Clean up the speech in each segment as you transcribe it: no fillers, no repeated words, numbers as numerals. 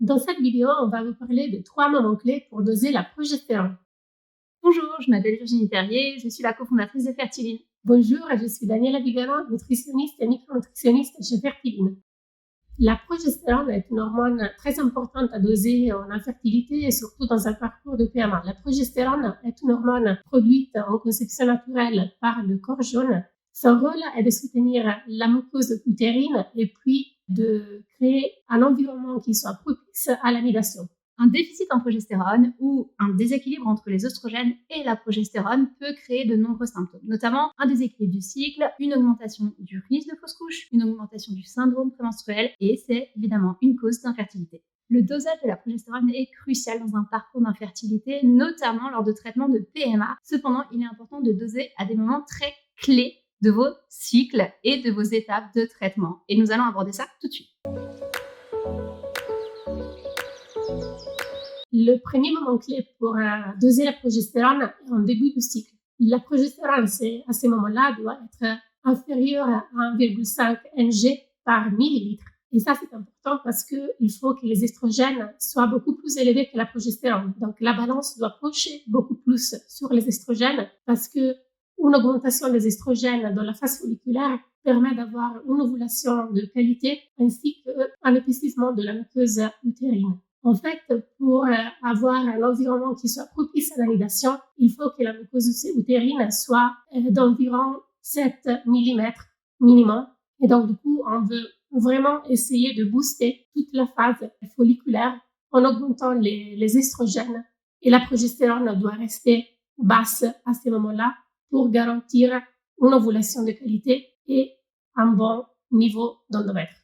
Dans cette vidéo, on va vous parler de 3 moments clés pour doser la progestérone. Bonjour, je m'appelle Virginie Terrier, je suis la cofondatrice de Fertiline. Bonjour, je suis Daniela Vigano, nutritionniste et micronutritionniste chez Fertiline. La progestérone est une hormone très importante à doser en infertilité et surtout dans un parcours de PMA. La progestérone est une hormone produite en conception naturelle par le corps jaune. Son rôle est de soutenir la muqueuse utérine et puis de créer un environnement qui soit propice à l'anidation. Un déficit en progestérone ou un déséquilibre entre les oestrogènes et la progestérone peut créer de nombreux symptômes, notamment un déséquilibre du cycle, une augmentation du risque de fausse couche, une augmentation du syndrome prémenstruel et c'est évidemment une cause d'infertilité. Le dosage de la progestérone est crucial dans un parcours d'infertilité, notamment lors de traitements de PMA. Cependant, il est important de doser à des moments très clés de vos cycles et de vos étapes de traitement. Et nous allons aborder ça tout de suite. Le premier moment clé pour doser la progestérone est en début du cycle. La progestérone, à ce moment-là, doit être inférieure à 1,5 ng par millilitre. Et ça, c'est important parce qu'il faut que les estrogènes soient beaucoup plus élevés que la progestérone. Donc, la balance doit pencher beaucoup plus sur les estrogènes parce que une augmentation des estrogènes dans la phase folliculaire permet d'avoir une ovulation de qualité ainsi qu'un épaississement de la muqueuse utérine. En fait, pour avoir un environnement qui soit propice à l'anidation, il faut que la muqueuse utérine soit d'environ 7 mm minimum. Et donc, du coup, on veut vraiment essayer de booster toute la phase folliculaire en augmentant les estrogènes. Et la progestérone doit rester basse à ce moment-là pour garantir une ovulation de qualité et un bon niveau d'endomètre.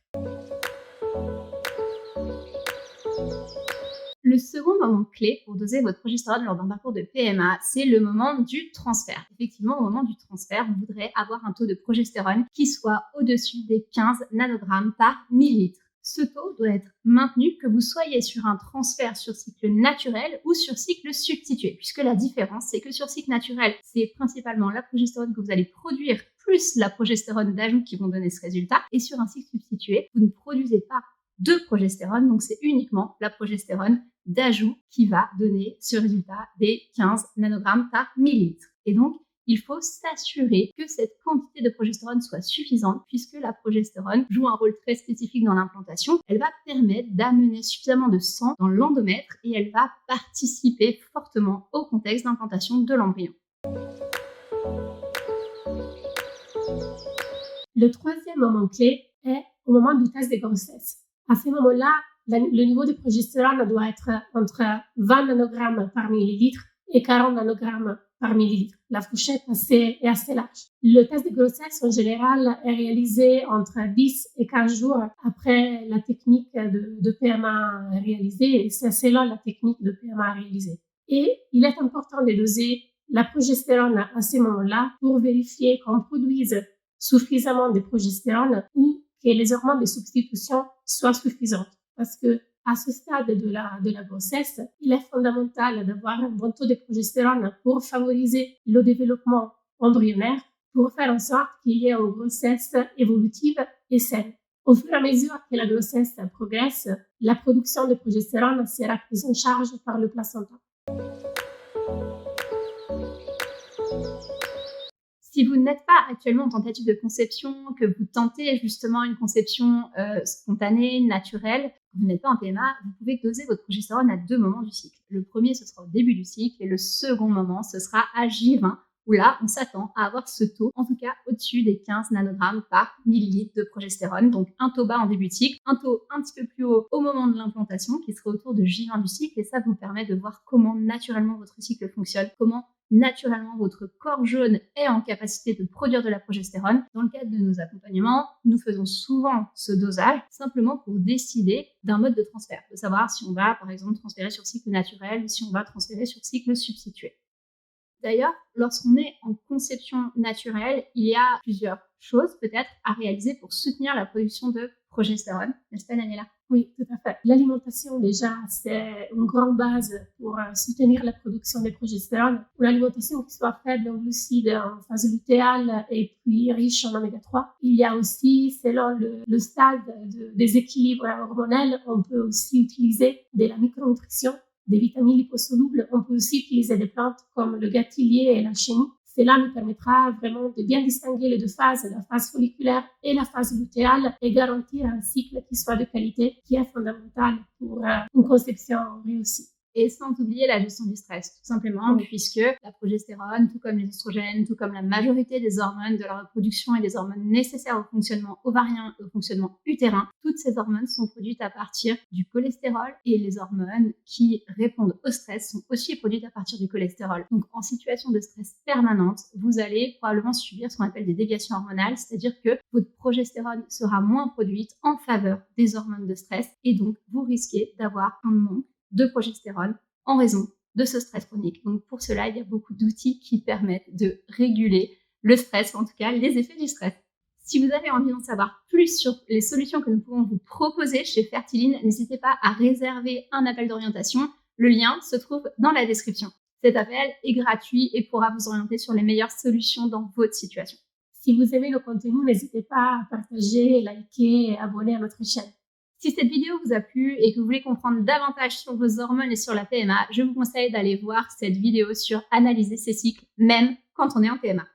Le second moment clé pour doser votre progestérone lors d'un parcours de PMA, c'est le moment du transfert. Effectivement, au moment du transfert, vous voudrez avoir un taux de progestérone qui soit au-dessus des 15 nanogrammes par millilitre. Ce taux doit être maintenu que vous soyez sur un transfert sur cycle naturel ou sur cycle substitué, puisque la différence, c'est que sur cycle naturel, c'est principalement la progestérone que vous allez produire plus la progestérone d'ajout qui vont donner ce résultat, et sur un cycle substitué, vous ne produisez pas de progestérone, donc c'est uniquement la progestérone d'ajout qui va donner ce résultat des 15 nanogrammes par millilitre. Et donc, il faut s'assurer que cette quantité de progestérone soit suffisante puisque la progestérone joue un rôle très spécifique dans l'implantation. Elle va permettre d'amener suffisamment de sang dans l'endomètre et elle va participer fortement au contexte d'implantation de l'embryon. Le troisième moment clé est au moment du test de grossesse. À ce moment-là, le niveau de progestérone doit être entre 20 nanogrammes par millilitre et 40 nanogrammes par millilitre. La fourchette est assez large. Le test de grossesse, en général, est réalisé entre 10 et 15 jours après la technique de PMA réalisée, et c'est selon la technique de PMA réalisée. Et il est important de doser la progestérone à ce moment-là pour vérifier qu'on produise suffisamment de progestérone ou que les hormones de substitution soient suffisantes. Parce que à ce stade de la grossesse, il est fondamental d'avoir un bon taux de progestérone pour favoriser le développement embryonnaire, pour faire en sorte qu'il y ait une grossesse évolutive et saine. Au fur et à mesure que la grossesse progresse, la production de progestérone sera prise en charge par le placenta. Si vous n'êtes pas actuellement en tentative de conception, que vous tentez justement une conception spontanée, naturelle, vous n'êtes pas en PMA, vous pouvez doser votre progestérone à 2 moments du cycle. Le premier, ce sera au début du cycle et le second moment, ce sera à J20, où là, on s'attend à avoir ce taux, en tout cas au-dessus des 15 nanogrammes par millilitre de progestérone. Donc un taux bas en début de cycle, un taux un petit peu plus haut au moment de l'implantation, qui serait autour de J20 du cycle. Et ça vous permet de voir comment naturellement votre cycle fonctionne, comment naturellement votre corps jaune est en capacité de produire de la progestérone. Dans le cadre de nos accompagnements, nous faisons souvent ce dosage simplement pour décider d'un mode de transfert, de savoir si on va par exemple transférer sur cycle naturel ou si on va transférer sur cycle substitué. D'ailleurs, lorsqu'on est en conception naturelle, il y a plusieurs choses peut-être à réaliser pour soutenir la production de progestérone, n'est-ce pas Daniela? Oui, tout à fait. L'alimentation, déjà, c'est une grande base pour soutenir la production de progestérone. Une alimentation qui soit faible en glucides, en phase lutéale et puis riche en oméga 3. Il y a aussi, selon le stade de déséquilibre hormonal, on peut aussi utiliser de la micronutrition, des vitamines liposolubles. On peut aussi utiliser des plantes comme le gâtillier et la chenille. Cela nous permettra vraiment de bien distinguer les deux phases, la phase folliculaire et la phase lutéale, et garantir un cycle qui soit de qualité, qui est fondamental pour une conception réussie. Et sans oublier la gestion du stress, tout simplement, puisque la progestérone, tout comme les oestrogènes, tout comme la majorité des hormones de la reproduction et des hormones nécessaires au fonctionnement ovarien et au fonctionnement utérin, toutes ces hormones sont produites à partir du cholestérol, et les hormones qui répondent au stress sont aussi produites à partir du cholestérol. Donc en situation de stress permanente, vous allez probablement subir ce qu'on appelle des déviations hormonales, c'est-à-dire que votre progestérone sera moins produite en faveur des hormones de stress, et donc vous risquez d'avoir un manque de progestérone en raison de ce stress chronique. Donc pour cela, il y a beaucoup d'outils qui permettent de réguler le stress, ou en tout cas les effets du stress. Si vous avez envie d'en savoir plus sur les solutions que nous pouvons vous proposer chez Fertiline, n'hésitez pas à réserver un appel d'orientation. Le lien se trouve dans la description. Cet appel est gratuit et pourra vous orienter sur les meilleures solutions dans votre situation. Si vous aimez nos contenus, n'hésitez pas à partager, liker et abonner à notre chaîne. Si cette vidéo vous a plu et que vous voulez comprendre davantage sur vos hormones et sur la PMA, je vous conseille d'aller voir cette vidéo sur analyser ses cycles, même quand on est en PMA.